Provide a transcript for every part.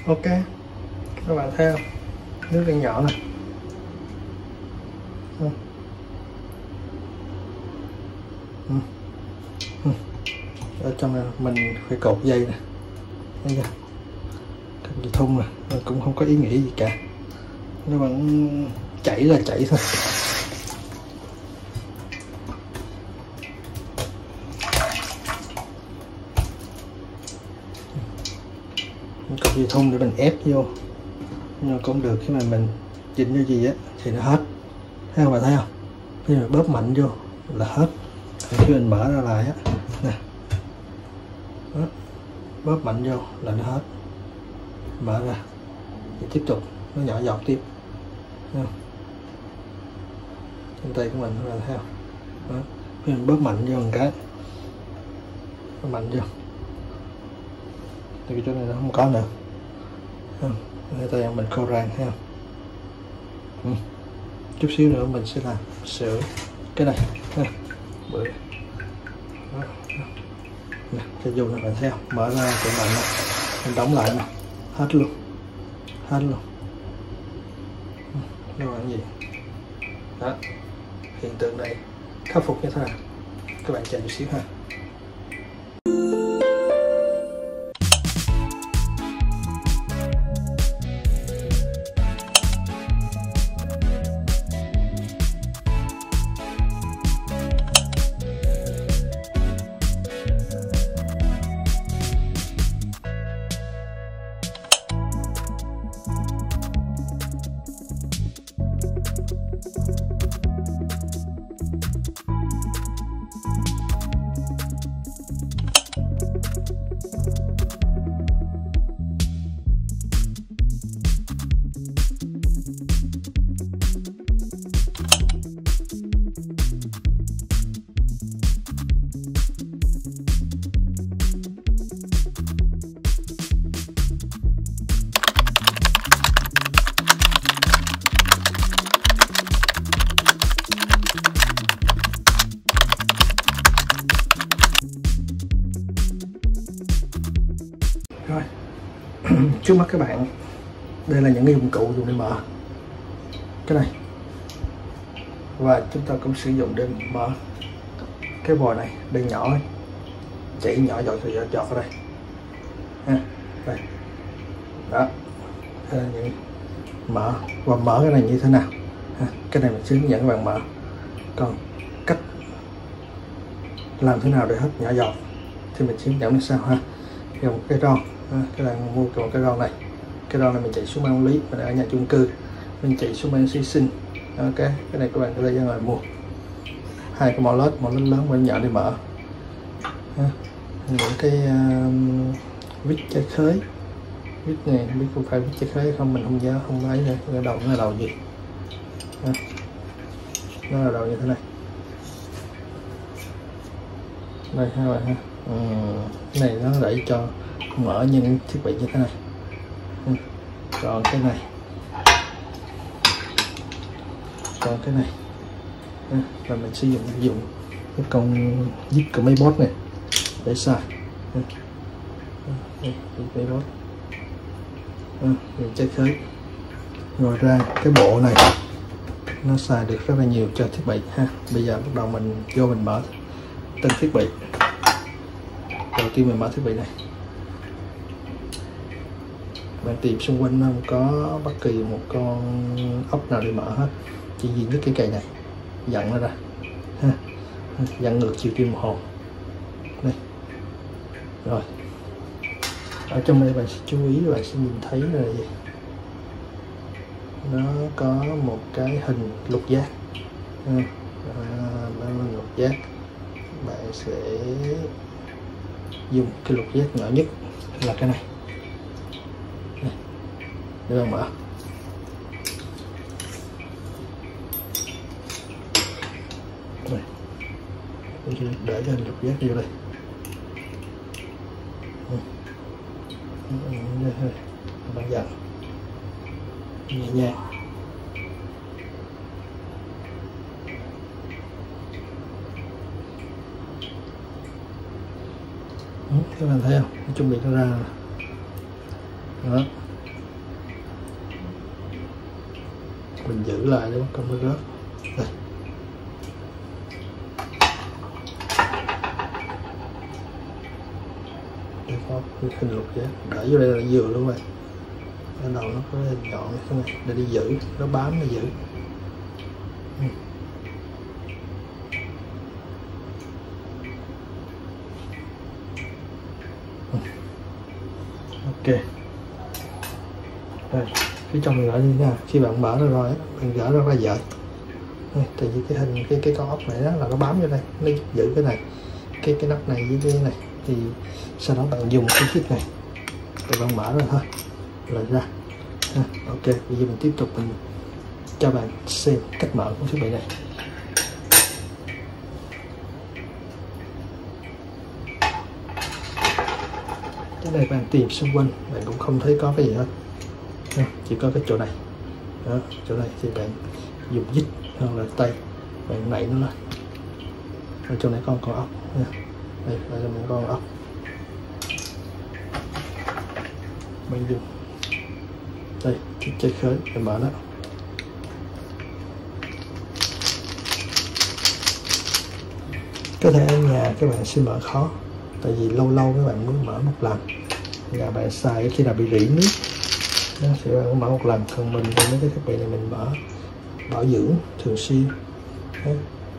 Ok, các bạn thấy không, nước đang nhỏ này. Ở trong này mình phải cột dây nè, thấy chưa, cầm dây thun nè, mình cũng không có ý nghĩ gì cả, nó vẫn chảy là chảy thôi. Cột dây thun để mình ép vô, nhưng cũng được, khi mà mình chỉnh cái gì á thì nó hết, thấy không, bạn thấy không, khi mà bóp mạnh vô là hết. Khi mình mở ra lại á nè, đó, bóp mạnh vô là nó hết, mở ra thì tiếp tục nó nhỏ giọt tiếp, thấy không? Trên tay của mình các bạn thấy không, đó. Khi mình bóp mạnh vô một cái, bóp mạnh vô thì cái chỗ này nó không có nữa, thấy tay mình khô rang, thấy không? Chút xíu nữa mình sẽ làm sửa cái này bự nè, cho dùng này, bạn thấy không, mở ra cái mạnh này, mình đóng lại nè, hết luôn, hết luôn. Các bạn gì đó, hiện tượng này khắc phục như thế nào, các bạn chờ chút xíu ha. Rồi, trước mắt các bạn, đây là những dụng cụ dùng để mở cái này, và chúng ta cũng sử dụng để mở cái vòi này, đây nhỏ ấy, chảy nhỏ giọt ở đây ha, đây đó, đây là những mở, và mở cái này như thế nào ha. Cái này mình sẽ hướng dẫn các bạn mở, còn cách làm thế nào để hết nhỏ giọt thì mình sẽ hướng dẫn sau ha. Một cái ron, các bạn mua một cái ron này, cái ron này mình chạy xuống Ban Lý, mình ở nhà chung cư, mình chạy xuống Ban Suy Sinh. Ok, cái này các bạn có thể ra ngoài mua hai cái mỏ lớn lớn và nhỏ để mở. Những cái vít trái khế, vít này không biết không phải vít trái khế không, mình không nhớ, không lấy nữa. Cái đầu nó là đầu gì, nó là đầu như thế này, đây hai bạn ha. Cái này nó để cho mở những thiết bị như thế này. Còn cái này, và mình sử dụng cái con vít của mấy bot này để xài, mấy bot trái khế. Ngoài ra cái bộ này nó xài được rất là nhiều cho thiết bị ha. Bây giờ bắt đầu mình vô mình mở tên thiết bị. Đầu tiên mình mở thiết bị này, bạn tìm xung quanh nó không có bất kỳ một con ốc nào để mở hết, chỉ duy nhất cái cây này dặn nó ra ha, dặn ngược chiều kim đồng hồ đây. Rồi ở trong đây bạn sẽ chú ý, bạn sẽ nhìn thấy là gì, nó có một cái hình lục giác, nó là lục giác. Bạn sẽ dùng cái lục giác nhỏ nhất là cái này để bạn mở. Đây, để cái hình lục giác vô đây. Bạn dặn nhẹ nhàng. Các bạn thấy không, chuẩn bị nó ra đó. mình giữ lại để không có rớt. Đây. Đây có hình lục vậy, để vô đây là dừa luôn rồi. Ở đầu nó có hình nhọn như thế này để đi giữ, nó bám nó giữ. Ok. Đây, phía trong mình gỡ như thế nào? Khi bạn mở ra rồi, bạn gỡ ra dời. Tại vì cái hình cái con ốc này đó là nó bám vô đây, nó giữ cái này, cái nắp này với cái này. Thì sau đó bạn dùng cái chiếc này để bạn mở ra thôi, lại ra. Ok, bây giờ mình tiếp tục mình cho bạn xem cách mở của thiết bị này. Cái này bạn tìm xung quanh bạn cũng không thấy có cái gì hết, chỉ có cái chỗ này. Đó, chỗ này thì bạn dùng dít hoặc là tay bạn nảy nó lên. Ở chỗ này có con ốc nha. Đây là một con ốc. Bạn dùng đây chiếc chai khơi để mở nó. Có thể ở nhà các bạn sẽ mở khó, tại vì lâu lâu các bạn muốn mở một lần. Nhà bạn xài khi nào bị rỉ nước nó sẽ bạn mở một lần. Còn mình thì mấy cái thiết bị này mình mở bảo dưỡng thường xuyên,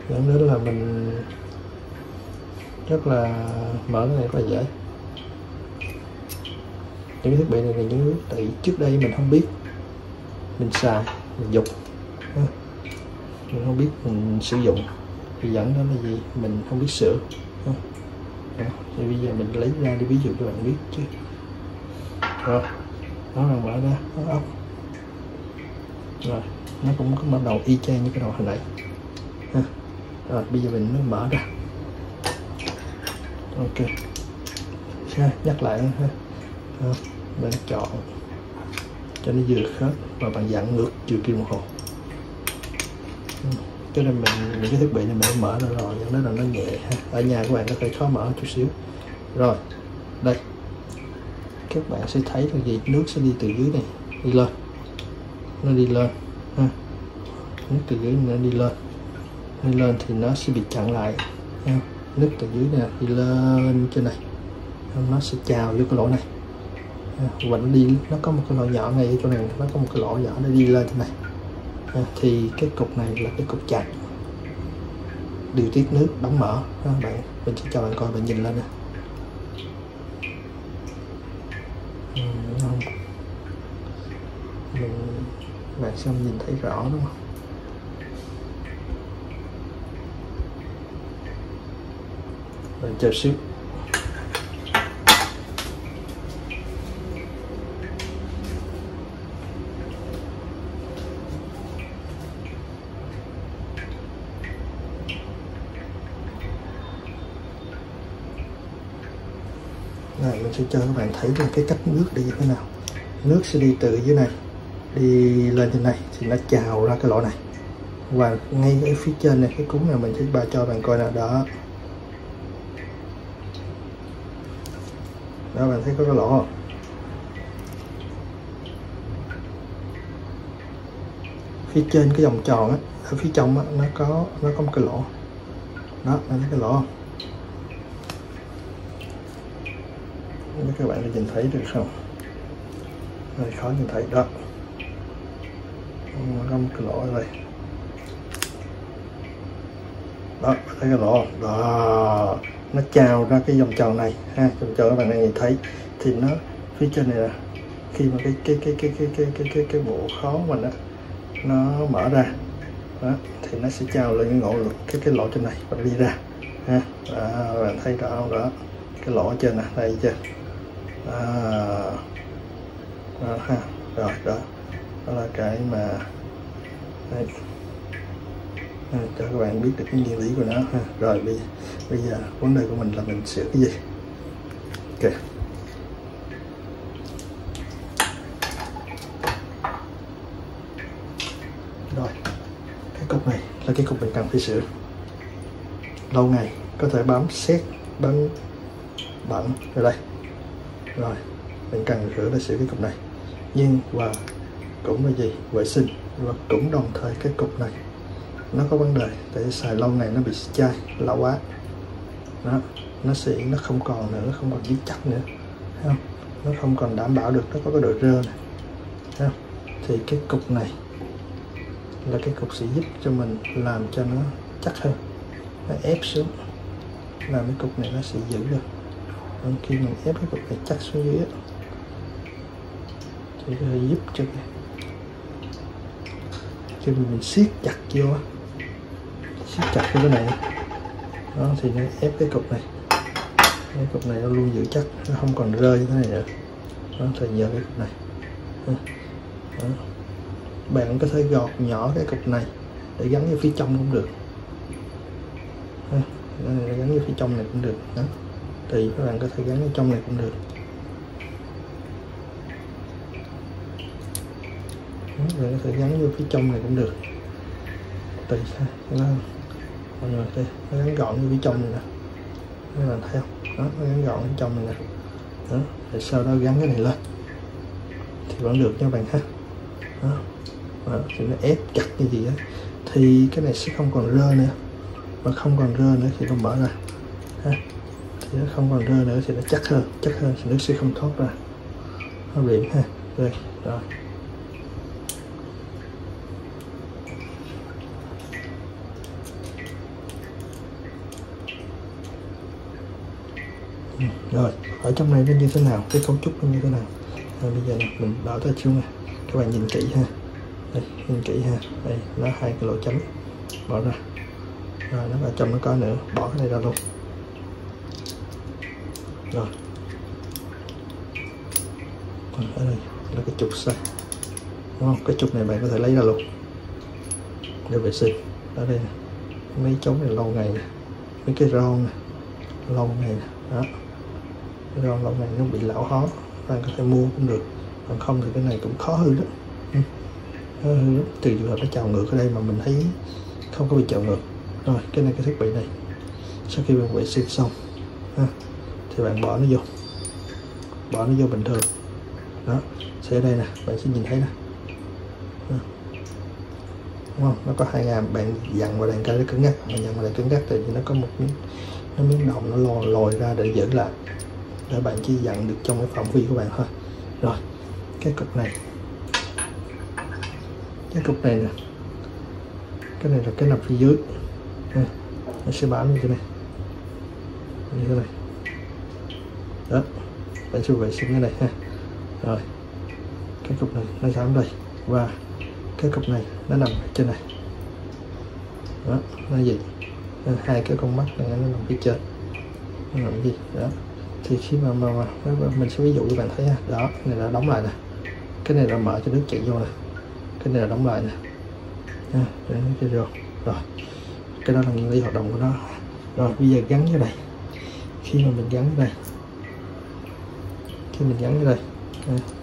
dẫn đến là mình rất là mở cái này rất là dễ. Những cái thiết bị này là những nước tại trước đây mình không biết, mình xài mình dùng, mình không biết mình sử dụng thì dẫn đến là gì mình không biết sửa. Thì bây giờ mình lấy ra để ví dụ cho bạn biết chứ. Rồi nó là mở ra nó ốc rồi, nó cũng có bắt đầu y chang như cái đầu hồi nãy. Rồi bây giờ mình mới mở ra. Ok, nhắc lại ha. Bạn chọn cho nó vừa khớp và bạn dặn ngược chiều kim đồng hồ. Cái này mình những cái thiết bị này mình mở ra rồi, dẫn đến là nó nhẹ ha. Ở nhà các bạn có thể khó mở chút xíu. Rồi đây các bạn sẽ thấy là gì, nước sẽ đi từ dưới này đi lên, nó đi lên ha. Nước từ dưới nó đi lên thì nó sẽ bị chặn lại ha. Nước từ dưới nè đi lên trên này, nó sẽ trào vô cái lỗ này và nó đi, nó có một cái lỗ nhỏ ngay chỗ này, nó có một cái lỗ nhỏ để đi lên trên này. Thì cái cục này là cái cục chặt điều tiết nước đóng mở. Bạn mình sẽ cho bạn coi, bạn nhìn lên nè. Bạn sẽ không nhìn thấy rõ đúng không? Bạn chờ xíu. Này, mình sẽ cho các bạn thấy là cái cách nước đi như thế nào. Nước sẽ đi từ dưới này đi lên trên này thì nó trào ra cái lỗ này, và ngay cái phía trên này cái cúng này mình sẽ cho bạn coi nào đó. Đó, bạn thấy có cái lỗ không? Phía trên cái vòng tròn á, ở phía trong á, nó có một cái lỗ. Đó, bạn thấy cái lỗ không? Các bạn có nhìn thấy được không? Hơi khó nhìn thấy đó. Nó có một cái lỗ ở đây. Đó, thấy cái lỗ đó, nó trào ra cái vòng tròn này ha, vòng tròn các bạn đang nhìn thấy thì nó phía trên này là khi mà cái bộ khó mình đó nó mở ra đó, thì nó sẽ trào lên cái ngộ cái lỗ trên này và đi ra ha. Đó, bạn thấy rõ không? Đó, cái lỗ ở trên này, đây chưa? Ha, rồi đó là cái mà đây. Cho các bạn biết được cái nguyên lý của nó ha. Rồi bây giờ vấn đề của mình là mình sửa cái gì. Ok, rồi cái cục này là cái cục mình cần phải sửa. Lâu ngày có thể bám sét, bám bẩn ở đây. Rồi mình cần sửa để sửa cái cục này, nhưng và cũng là gì, vệ sinh. Và cũng đồng thời cái cục này nó có vấn đề, tại xài lâu ngày nó bị chai lâu quá đó, nó không còn nữa, nó không còn dính chắc nữa, thấy không? Nó không còn đảm bảo được, nó có cái độ rơ này, thấy không? Thì cái cục này là cái cục sẽ giúp cho mình làm cho nó chắc hơn, nó ép xuống làm cái cục này nó sẽ giữ được. Khi mình ép cái cục này chắc xuống dưới thì nó giúp cho khi mình siết chặt vô, siết chặt cái này đó, thì nó ép cái cục này, cái cục này nó luôn giữ chắc, nó không còn rơi như thế này nữa đó, thì nhờ cái cục này đó. Bạn có thể gọt nhỏ cái cục này để gắn vào phía trong cũng được, gắn vào phía trong này cũng được đó. Thì các bạn có thể gắn vào trong này cũng được. Bạn có thể gắn vô phía trong này cũng được, tùy nó mọi người đây, nó gắn gọn vô phía trong này nè, các bạn thấy không? Đó, nó gắn gọn ở trong này nè, đó. Rồi sau đó gắn cái này lên thì vẫn được nha bạn ha. Đó. Đó, thì nó ép chặt như gì á thì cái này sẽ không còn rơ nữa, và không còn rơ nữa thì nó mở ra ha. Thì nó không còn rơ nữa thì nó chắc hơn thì nước sẽ không thoát ra, nó liền ha. Rồi rồi ở trong này nó như thế nào, cái cấu trúc nó như thế nào. Bây giờ này, mình bảo tay xuống này, các bạn nhìn kỹ ha, đây, nhìn kỹ ha, đây nó hai cái lỗ chấm, bỏ ra, rồi nó vào trong nó có nữa, bỏ cái này ra luôn. Rồi ở đây là cái trục xoay, đúng không? Cái trục này bạn có thể lấy ra luôn để vệ sinh. Ở đây này, mấy chấu này lâu ngày nè, mấy cái ron này lâu ngày nè, đó, cái ron lâu ngày nó bị lão hóa, bạn có thể mua cũng được, còn không thì cái này cũng khó hư đó. Từ trường hợp nó trào ngược ở đây mà mình thấy không có bị trào ngược. Rồi cái này, cái thiết bị này sau khi bạn vệ sinh xong thì bạn bỏ nó vô bình thường đó. Sẽ ở đây nè, bạn sẽ nhìn thấy nè, đúng không? Nó có hai ngàm, bạn dặn vào đàn cây nó cứng ngắc, bạn dặn vào đàn cứng ngắc thì nó có một miếng đồng nó lòi ra để giữ lại, để bạn chỉ dặn được trong cái phạm vi của bạn thôi. Rồi cái cục này nè, cái này là cái nằm phía dưới, nó sẽ bám như thế này, đó. Bạn sẽ vệ sinh cái này ha. Rồi cái cục này nó dám đây, và cái cục này nó nằm ở trên này đó, nó gì, hai cái con mắt này nó nằm phía trên, nó nằm gì đó. Thì khi mà mình sẽ ví dụ cho bạn thấy ha, đó, cái này là đóng lại nè, cái này là mở cho nước chảy vô nè, cái này là đóng lại nè, để nó chảy vô. Rồi cái đó là nguyên lý hoạt động của nó. Rồi bây giờ gắn vô đây, khi mà mình gắn đây,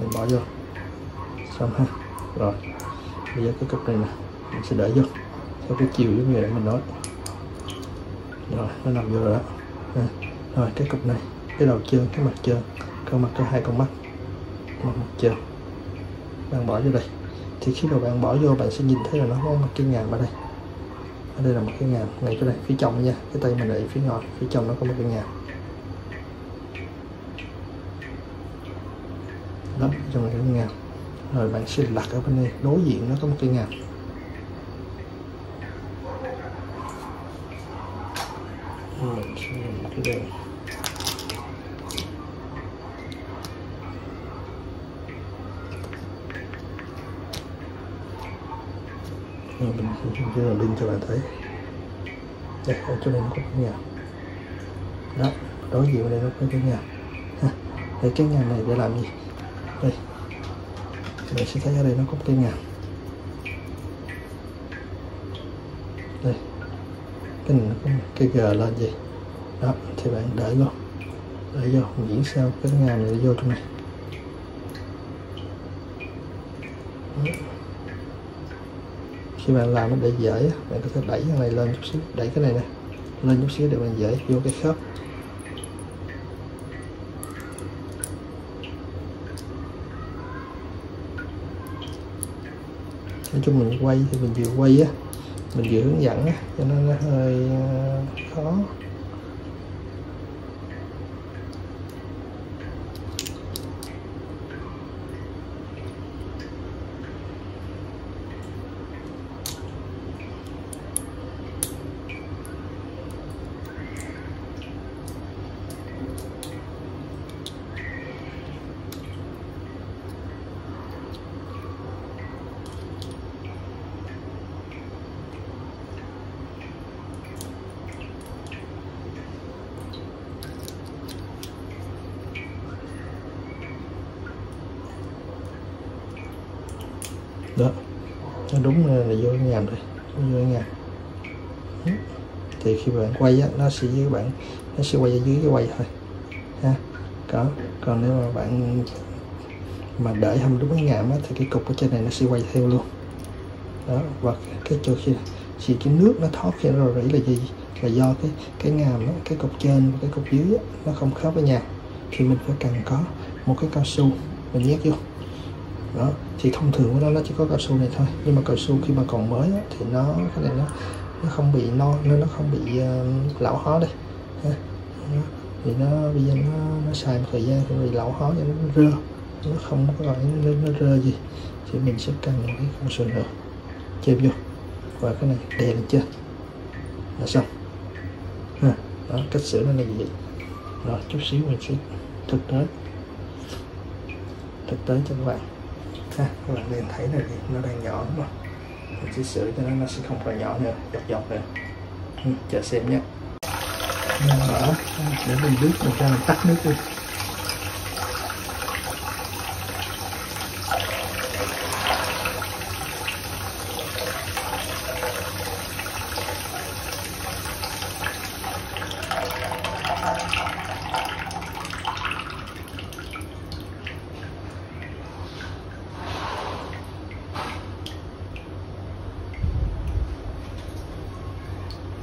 mình bỏ vô xong ha. Rồi bây giờ cái cục này nè mình sẽ để vô theo cái chiều giống như để mình nói. Rồi nó nằm vô rồi đó. Rồi cái cục này, cái đầu trơn, cái mặt trơn, con mặt có hai con mắt, mặt trơn, bạn bỏ vô đây. Thì khi mà bạn bỏ vô bạn sẽ nhìn thấy là nó có một cái ngàm ở đây. Ở đây là một cái ngàm ngay chỗ đây, phía trong nha, cái tay mình để phía ngoài, phía trong nó có một cái ngàm đó, trong này có cái ngàm. Rồi bạn sẽ lật ở bên đây, đối diện nó có một cái ngàm. Mình sẽ làm cái đây. Mình sẽ làm đinh cho bạn thấy. Đây, ở chỗ này nó có cái ngàm đó, đối diện đây nó có cái ngàm ha. Đây, cái ngàm này để làm gì? Đây bạn sẽ thấy ở đây nó có cái ngàm, đây cái này nó có cái g lên gì đó, thì bạn để vô miễn sao cái ngàm này vô trong này đó. Khi bạn làm nó để dễ, bạn có thể đẩy cái này lên chút xíu, đẩy cái này nè lên chút xíu để bạn dễ vô cái khớp. Nói chung mình quay thì mình vừa quay á, mình vừa hướng dẫn á, cho nên nó hơi khó. Đó, nó đúng là vô ngàm rồi, vô ngàm. Thì khi bạn quay á, nó sẽ quay ở dưới cái quay thôi ha. Còn nếu mà bạn mà để không đúng cái ngàm á, thì cái cục ở trên này nó sẽ quay theo luôn. Đó, và cái chỗ khi cái nước nó thoát khi nó rỉ là gì? Là do cái ngàm đó, cái cục trên và cái cục dưới á, nó không khớp với nhau, thì mình phải cần có một cái cao su mình nhét vô. Đó, thì thông thường của nó chỉ có cao su này thôi, nhưng mà cao su khi mà còn mới á, thì cái này nó không bị nên nó không bị lão hóa đây ha. Thì bây giờ nó xài một thời gian thì bị lão hóa cho nó rơ, nó không có gọi nó rơ gì, thì mình sẽ cần một cái cao su nữa chêm vô, và cái này đè lên trên là xong ha. Đó, cách sửa nó là như vậy. Rồi chút xíu mình sẽ thực tế cho các bạn ha. Các bạn liền thấy là nó đang nhỏ đúng không? Mình sẽ sửa cho nó sẽ không còn nhỏ nữa, dọc nữa. Chờ xem nhé. Mình mở để mình biết mình cho mình tắt nước đi.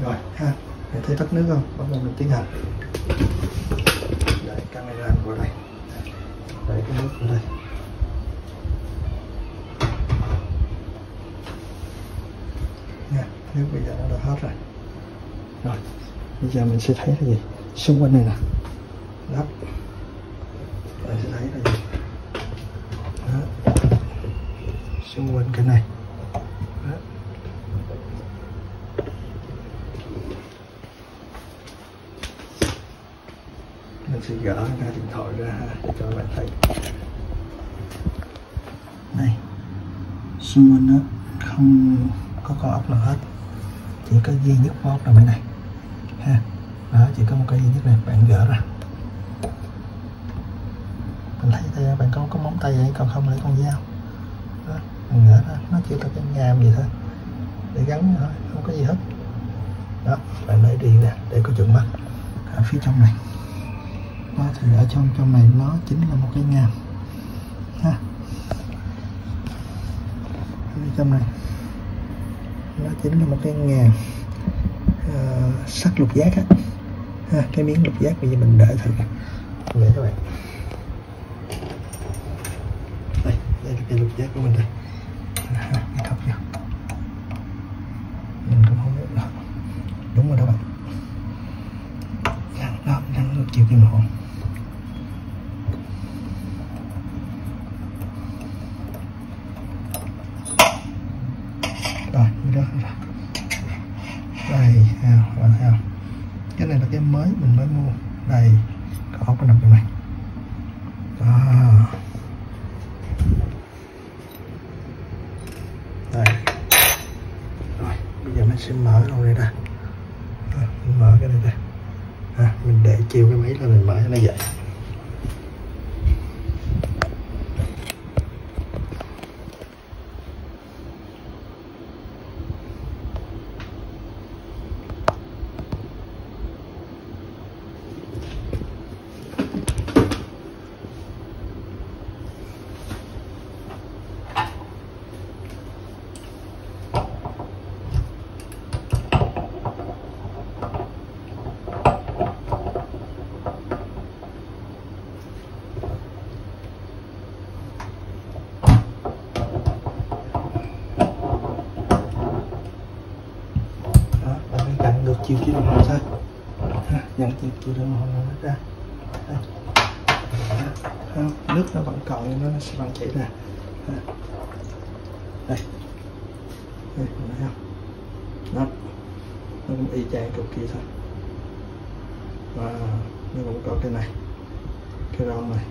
Rồi ha, để thấy tắt nước không? Bắt đầu mình tiến hành. Để camera vào đây, để cái nước vào đây. Nha, nước bây giờ nó đã hết rồi. Rồi, bây giờ mình sẽ thấy là gì? Xung quanh này nè, đó, mình sẽ thấy là gì? Đó. Xung quanh cái này. Đó. Mình sẽ gỡ cái điện thoại ra để cho các bạn thấy. Đây, xung quanh nó không có con ốc nào hết, chỉ có duy nhất con ốc là bên này ha. Đó, chỉ có một cái duy nhất này, bạn gỡ ra. Mình thấy tay bạn có móng tay vậy, còn không lấy con dao. Đó, mình gỡ ra, nó chỉ là cái ngàm gì thôi để gắn thôi, không có gì hết. Đó, bạn lấy đi nè để có chuẩn mắt. Ở phía trong này, đó, thì ở trong này nó chính là một cái ngàm ha. Ở trong này nó chính là một cái ngàm sắt lục giác á ha. Cái miếng lục giác bây giờ mình để thử để các bạn. Đây là cái lục giác của mình đây ha, cái thọc vô. Mình cũng không biết đó. Đúng rồi đó bạn. Đó, đang được chiều kim hồn. Rồi, như đó rồi. Đây, bạn thấy không? Cái này là cái mình mới mua. Đây, có ốc nằm trong này. Đó. Đây. Rồi, bây giờ mình sẽ mở đâu đây ra. Mình mở cái này ra. Mình để chiều cái máy là mình mở nó vậy. chiều kia đồng hồ thôi, nhận chiều đồng hồ nó ra. Nước nó vẫn còn nhưng nó sẽ vẫn chảy ra. Đây, thấy không? Đó, nó cũng y chang cục kia thôi. Và nó cũng có cái này, cái rong này.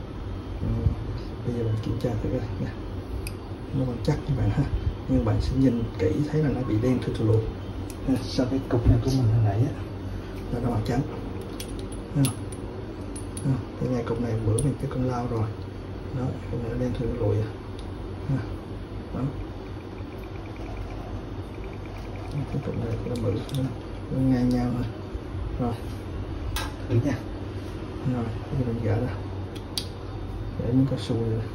Bây giờ mình kiểm tra thử cái này nè, nó còn chắc các bạn ha, nhưng bạn sẽ nhìn kỹ thấy là nó bị đen thù lù. Sau cái cục này của mình hồi nãy á là nó màu trắng, cái ngay cục này bữa mình cái con lao rồi đó, cái này nó đen thù lùi đó. Cái cục này nó bự, nó ngang nhau thôi. Rồi thử nha. Rồi bây giờ mình gỡ ra để miếng cao su này.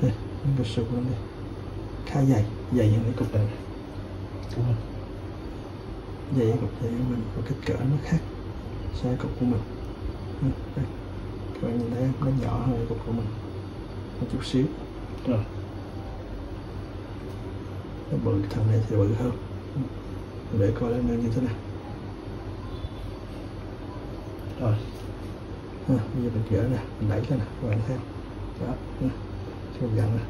Đây, miếng cao su nó đây khá dày hơn cái cục này, đúng không? Dày cái cục này của mình, và kích cỡ nó khác so với cục của mình. Đây, các bạn nhìn thấy nó nhỏ hơn cục của mình một chút xíu. Rồi nó bự, thằng này thì bự hơn. Để coi nó như thế nào. Rồi bây giờ mình gỡ ra, mình đẩy lên nè, các bạn thấy đó, mình dặn nè,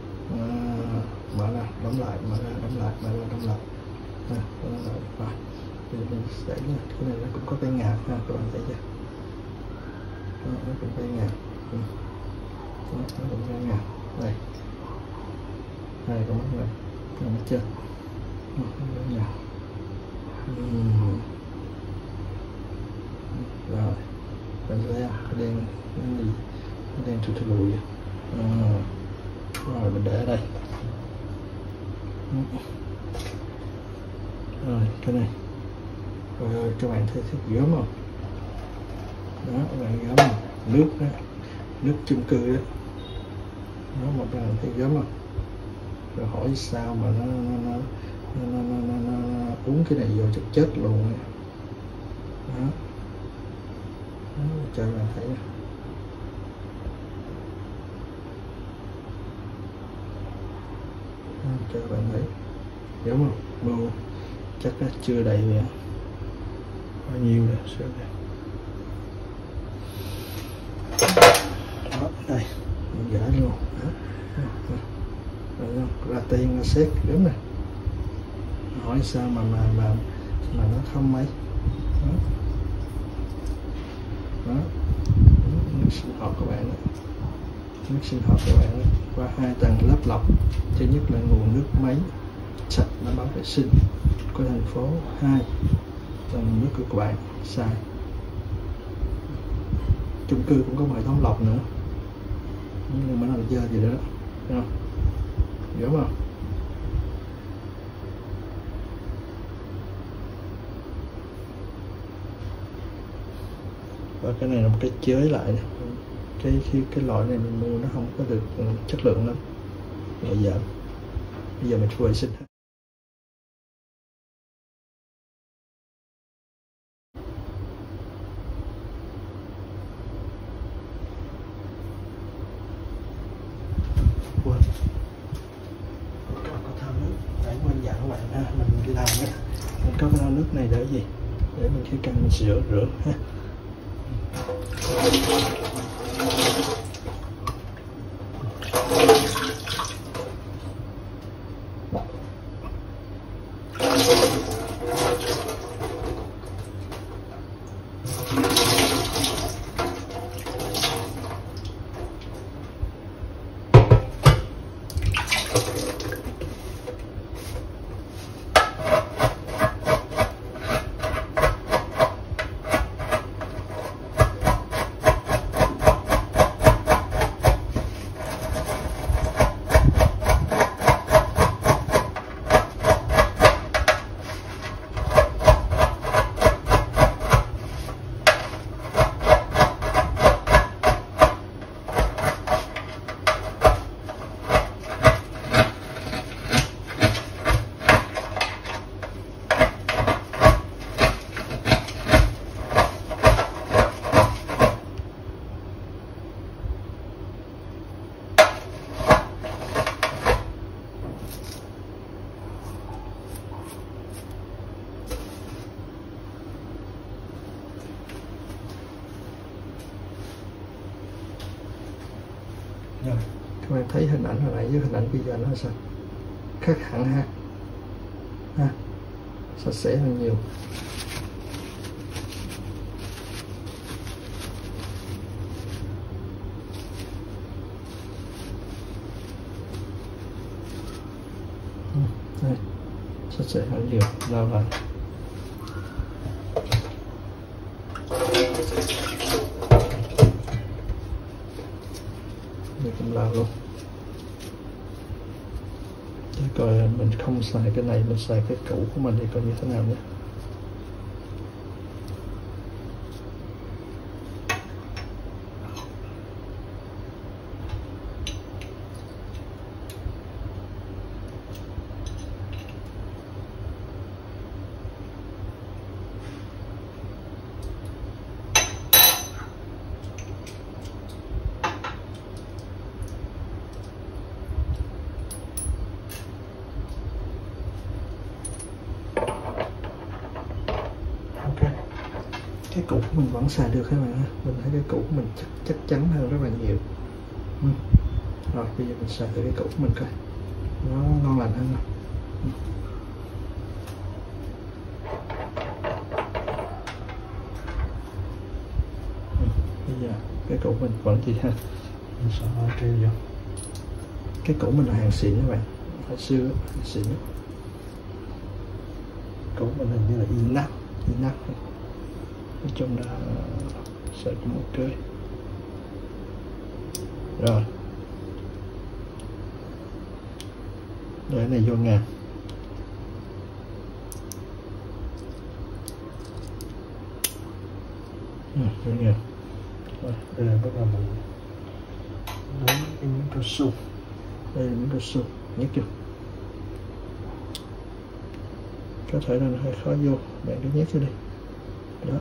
mở ra đóng lại, mở ra đóng lại, mở ra đóng lại. Rồi bây giờ mình để cái này nó cũng có cái ngàm ha, các bạn thấy chưa? Nó cũng có cái ngàm, nó cũng có cái ngàm đây, đây có mắt này, có mắt chưa? Rồi bạn thấy cái đen nó đen thù lùi. Rồi mình để ở đây. Rồi cái này, rồi các bạn thấy gớm không? Đó, các bạn gớm không? Nước đó, nước chung cư đó, nó một bạn thấy gớm không? Rồi hỏi sao mà nó uống cái này vô chắc chết luôn đó. Đó, cho bạn thấy đó. Cho bạn thấy đúng không? Bô chắc là chưa đầy bao nhiêu rồi, sữa đây. Đó, đây mình gỡ luôn đó. Ra tiền là xét đúng nè, hỏi sao mà nó không mấy đó. Đó, nước sinh hoạt các bạn đó. Nước sinh hoạt các bạn đó. Qua 2 tầng lớp lọc. Thứ nhất là nguồn nước máy sạch đảm bảo vệ sinh của thành phố. 2 tầng nước của các bạn xài. Chung cư cũng có một hệ thống lọc nữa, nhưng mà nó là dơ gì đó, thấy không? Hiểu không? Và cái này là một cái chới lại, cái loại này mình mua nó không có được chất lượng lắm, bây giờ mình vệ sinh. Quên dặn các bạn ha, mình làm á, mình có cái nước này để gì, để mình khi cần mình rửa ha. Các bạn thấy hình ảnh hồi nãy với hình ảnh bây giờ nó sao khác hẳn ha, sạch sẽ hơn nhiều. Đây, sạch sẽ hơn nhiều, lau lại. Đây cũng lau luôn. Để coi mình không xài cái này, mình xài cái cũ của mình thì coi như thế nào nhé. Cái cũ của mình vẫn xài được các bạn ha. Mình thấy cái cũ của mình chắc chắn hơn rất là nhiều. Rồi bây giờ mình xài thử cái cũ của mình coi nó ngon lành hơn. Bây giờ cái cũ mình vẫn gì ha, mình sẽ treo vô. Cái cũ mình là hàng xịn các bạn, hồi xưa hàng xịn. Cũ mình hình như là inox. Nói chung là sẽ cũng ok. Rồi để này vô ngàn. Vô ngàn. Rồi đây là bắt đầu mình lấy cái miếng cao su. Đây là miếng cao su nhét vô. Có thể là nó hơi khó vô, bạn cứ nhét vô đi. Đó,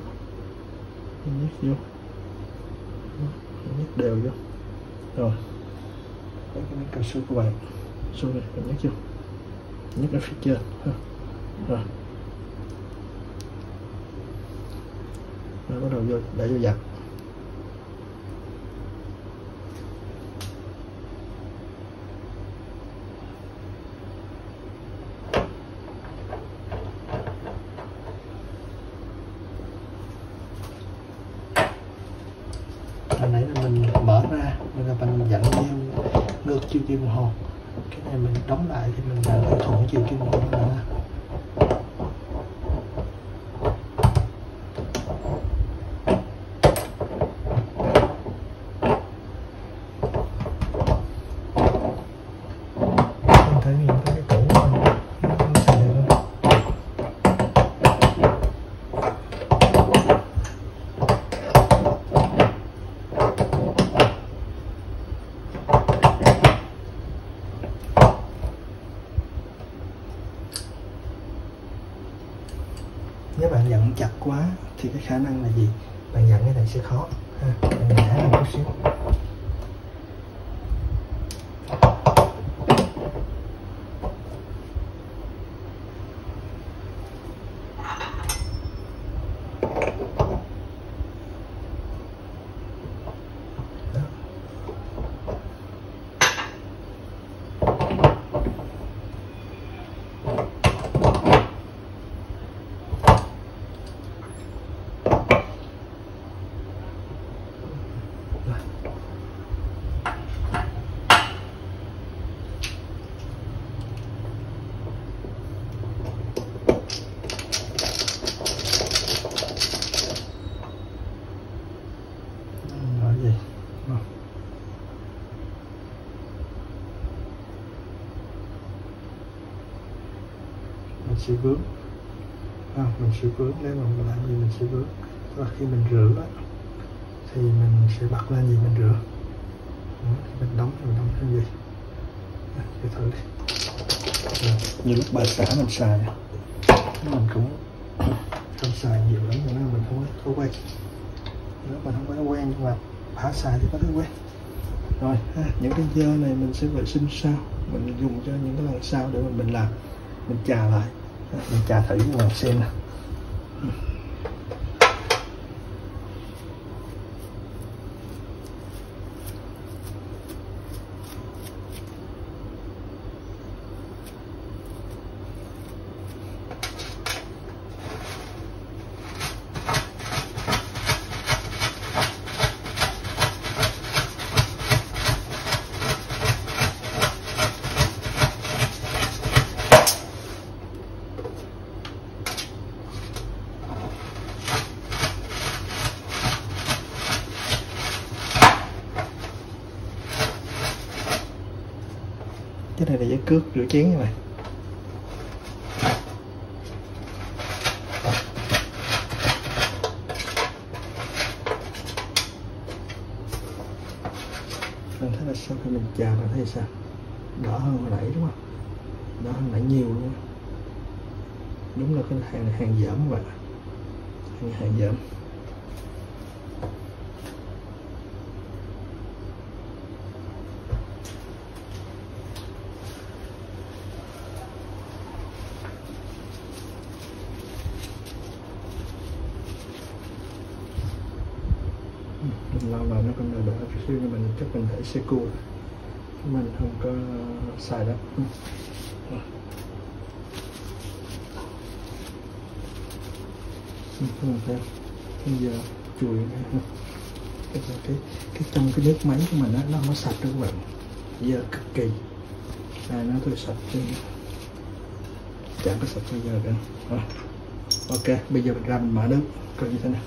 nhét vô, nhét đều vô. Rồi lấy cái miếng cao su của bạn, su này bạn nhét vô, nhét ở phía trên ha. Rồi bắt đầu vô, để vô giặt. Hồi nãy là mình mở ra, mình dặn theo ngược chiều kim đồng hồ. Cái này mình đóng lại thì mình lại thuận chiều kim đồng hồ đó nè. Mình thể hiện cái cũ của mình nó không xài được đâu. Nếu bạn dặn chặt quá thì cái khả năng là gì? Bạn dặn cái này sẽ khó ha. Bạn nhả ra một chút xíu. Mình sẽ vướng, mình sẽ vướng, nếu mà mình làm gì mình sẽ vướng. Và khi mình rửa thì mình sẽ bật lên gì mình rửa. Mình đóng thì mình đóng thêm gì. Để thử đi. Như lúc bà xã mình xài, mình cũng không xài nhiều lắm cho nên mình không có quen. Nếu mình không có quen nhưng mà bà xài thì có thói quen. Rồi những cái dơ này mình sẽ vệ sinh sau, mình dùng cho những cái lần sau để mình làm, mình chà lại, mình chà thử các bạn xem nè. cái này là giấy cước rửa chén như vậy. Bạn thấy là sau khi mình chà bạn thấy sao? Đỏ hơn hồi nãy đúng không? Đỏ hơn nãy nhiều luôn. Đúng là cái hàng này hàng dởm các bạn. Hàng dởm. Mình lâu lâu nó còn đỡ chút xíu nhưng mình chắc mình để xe cua, mình không có xài đó. Không theo bây giờ chùi này cái trong cái nước máy của mình đó, nó không có sạch đâu các bạn, giờ cực kỳ nó tôi sạch chứ chẳng có sạch bây giờ cả. Ok, bây giờ mình ra mình mở nước coi như thế nào.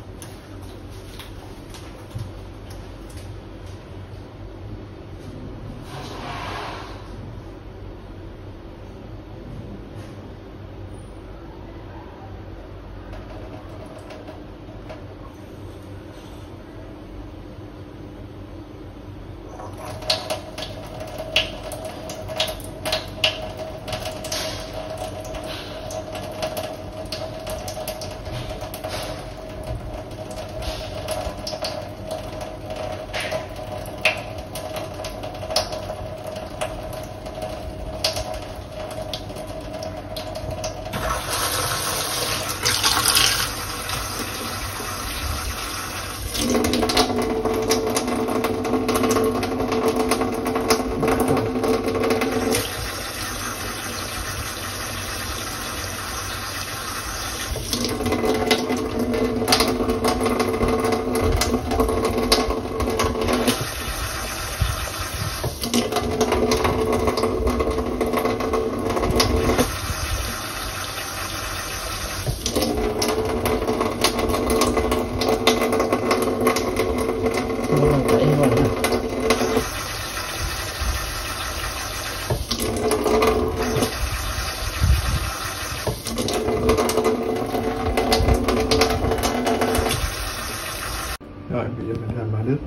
Rồi bây giờ mình làm mã nước.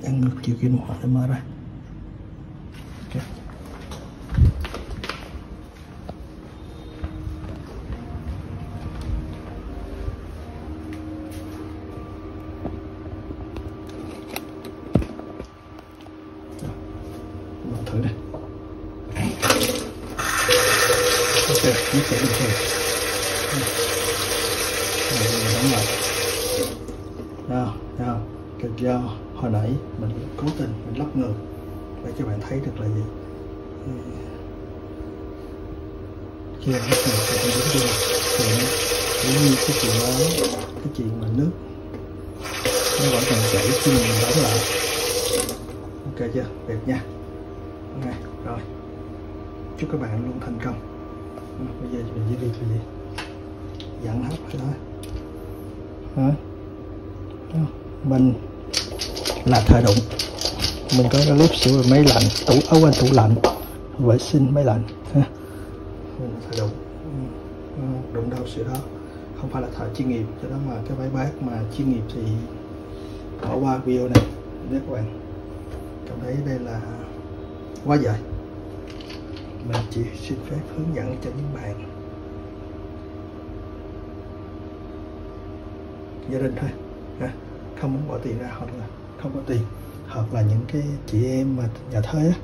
Ăn ngược chiều kia một để mở ra. Okay. Thử đây. Ok, nước chảy bình thường. Đóng lại. Nào, cái do hồi nãy mình cố tình mình lắp ngược để cho bạn thấy được là gì. Khi mình lắp ngược thì mình đúng rồi. Thì như cái chuyện đó, cái chuyện mà nước nó vẫn còn chảy khi mình đóng lại. Ok chưa? Đẹp nha. Okay, rồi chúc các bạn luôn thành công. Bây giờ mình chỉ việc là gì, dặn hấp thôi đó. Mình là thợ đụng, mình có cái clip sửa máy lạnh, tủ lạnh, vệ sinh máy lạnh ha. Mình là thợ đụng đâu sửa đó, không phải là thợ chuyên nghiệp, cho đó mà cái mấy bác mà chuyên nghiệp thì bỏ qua video này nếu các bạn cảm thấy đây là quá dài. Mình chỉ xin phép hướng dẫn cho những bạn gia đình thôi, không muốn bỏ tiền ra, hoặc là không có tiền, hoặc là những cái chị em mà nhà thuê á,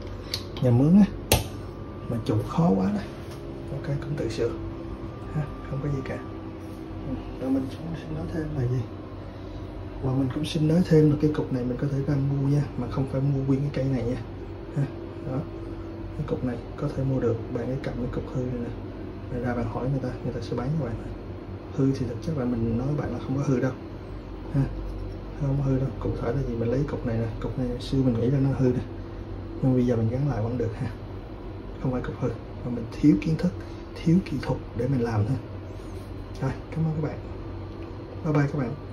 nhà mướn á, mà chủ khó quá đó, ok cũng tự sửa, không có gì cả. Rồi mình cũng xin nói thêm là gì, và mình cũng xin nói thêm là cái cục này mình có thể ra mua nha, mà không phải mua nguyên cái cây này nha. Đó, cái cục này có thể mua được, bạn ấy cầm cái cục hư này nè, bạn ra bạn hỏi người ta sẽ bán cho bạn. Hư thì thực chất là mình nói bạn là không có hư đâu, không có hư đâu. Cụ thể là gì, mình lấy cục này nè, cục này xưa mình nghĩ là nó hư nè, nhưng bây giờ mình gắn lại vẫn được ha, không phải cục hư. Mà mình thiếu kiến thức, thiếu kỹ thuật để mình làm thôi. Rồi, cảm ơn các bạn. Bye bye các bạn.